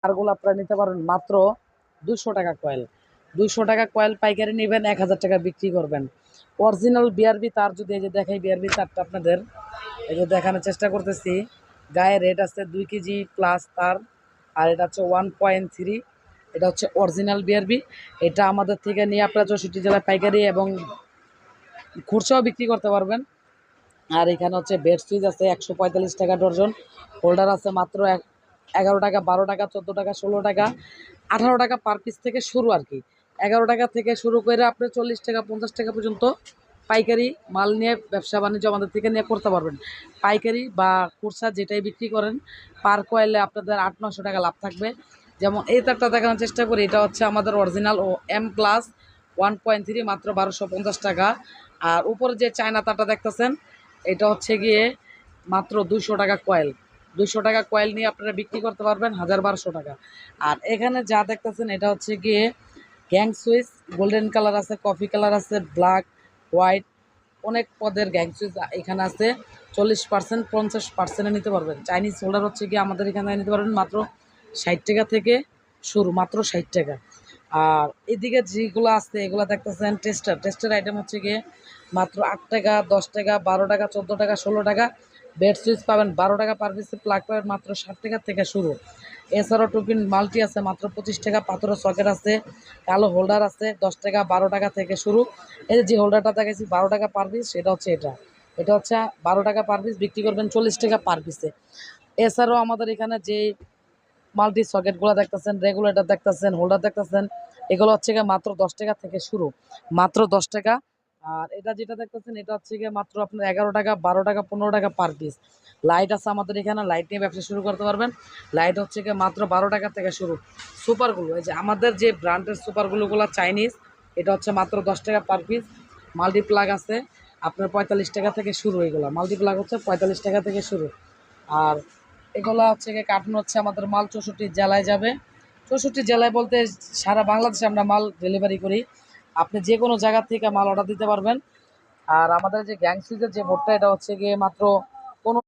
তারগুলো আপনারা নিতে পারবেন মাত্র 200 টাকা কয়েল। 200 টাকা কয়েল পাইকারি নেবেন, 1000 টাকা বিক্রি করবেন। অরিজিনাল বিআরবি তার যদি এই যে দেখাই বিআরবি তারটা আপনাদের এই যে দেখানোর চেষ্টা করতেছি। গায়ে রেট আছে 2 কেজি প্লাস তার, আর এটা হচ্ছে 1.3। এটা হচ্ছে অরিজিনাল বিআরবি। এটা আমাদের থেকে নিয়ে আপনারা 64 জেলায় পাইকারি এবং খুচরাও বিক্রি করতে পারবেন। আর এখানে হচ্ছে বেড সুইচ আছে 145 টাকা ডর্জন। হোল্ডার আছে মাত্র 11 টাকা, 12 টাকা, 14 টাকা, 16 টাকা, 18 টাকা পার পিস থেকে শুরু আর কি। 11 টাকা থেকে শুরু করে আপনি 40 টাকা 50 টাকা পর্যন্ত পাইকারি মাল নিয়ে ব্যবসা বাণিজ্য আমাদের থেকে নিয়ে করতে পারবেন। পাইকারি বা খুচরা যেটাই বিক্রি করেন পার কয়েলে আপনাদের 800-900 টাকা লাভ থাকবে। যেমন এই তারটা দেখানোর চেষ্টা করি, এটা হচ্ছে আমাদের অরিজিনাল ও M প্লাস 1.3 মাত্র 1250 টাকা। আর উপরে যে চায়না তারটা দেখতেছেন এটা হচ্ছে গিয়ে মাত্র 200 টাকা কয়েল। 200 টাকা কয়েল নিয়ে আপনারা বিক্রি করতে পারবেন 1000-1200 টাকা। আর এখানে যা দেখতেছেন এটা হচ্ছে গিয়ে গ্যাং সুইচ, গোল্ডেন কালার আছে, কফি কালার আছে, ব্ল্যাক, হোয়াইট, অনেক পদের গ্যাং সুইচ এখানে আছে। 40% 50% নিতে পারবেন। চাইনিজ হোল্ডার হচ্ছে গিয়ে আমাদের এখানে নিতে পারবেন মাত্র 60 টাকা থেকে শুরু, মাত্র 60 টাকা। আর এদিকে যেগুলো আছে এগুলো দেখতেছেন টেস্টের আইটেম হচ্ছে গিয়ে মাত্র 8 টাকা, 10 টাকা, 12 টাকা, 14 টাকা, 16 টাকা। বেড সুইচ পাবেন 12 টাকা পার পিসে, প্লাগ পাবেন মাত্র 60 টাকা থেকে শুরু। এছাড়াও টুপিন মাল্টি আছে মাত্র 25 টাকা, পাথরের সকেট আছে, কালো হোল্ডার আছে 10 টাকা, 12 টাকা থেকে শুরু। এই যে হোল্ডারটা দেখাইছি 12 টাকা পার পিস, সেটা হচ্ছে এটা। এটা হচ্ছে 12 টাকা পার পিস, বিক্রি করবেন 40 টাকা পার পিসে। এছাড়াও আমাদের এখানে যে মাল্টি সকেটগুলো দেখতেছেন, রেগুলেটর দেখতেছেন, হোল্ডার দেখতেছেন, এগুলো হচ্ছে গিয়ে মাত্র 10 টাকা থেকে শুরু, মাত্র 10 টাকা। আর এটা যেটা দেখতেছেন এটা হচ্ছে গিয়ে মাত্র আপনার 11 টাকা, 12 টাকা, 15 টাকা পার পিস। লাইট আছে আমাদের এখানে, লাইট নিয়ে ব্যবসা শুরু করতে পারবেন। লাইট হচ্ছে গিয়ে মাত্র 12 টাকা থেকে শুরু। সুপারগুলো এই যে আমাদের যে ব্র্যান্ডের সুপারগুলোগুলো চাইনিজ, এটা হচ্ছে মাত্র 10 টাকা পার পিস। মাল্টিপ্লাগ আছে আপনার 45 টাকা থেকে শুরু, এগুলো মাল্টিপ্লাগ হচ্ছে 45 টাকা থেকে শুরু। আর এগুলা হচ্ছে গিয়ে কার্টুন হচ্ছে আমাদের মাল 64 জেলায় যাবে। 64 জেলায় বলতে সারা বাংলাদেশে আমরা মাল ডেলিভারি করি। আপনি যে কোনো জায়গা থেকে মাল অর্ডার দিতে পারবেন। আর আমাদের যে গ্যাং সুইচের যে বোর্ডটা এটা হচ্ছে গিয়ে মাত্র 15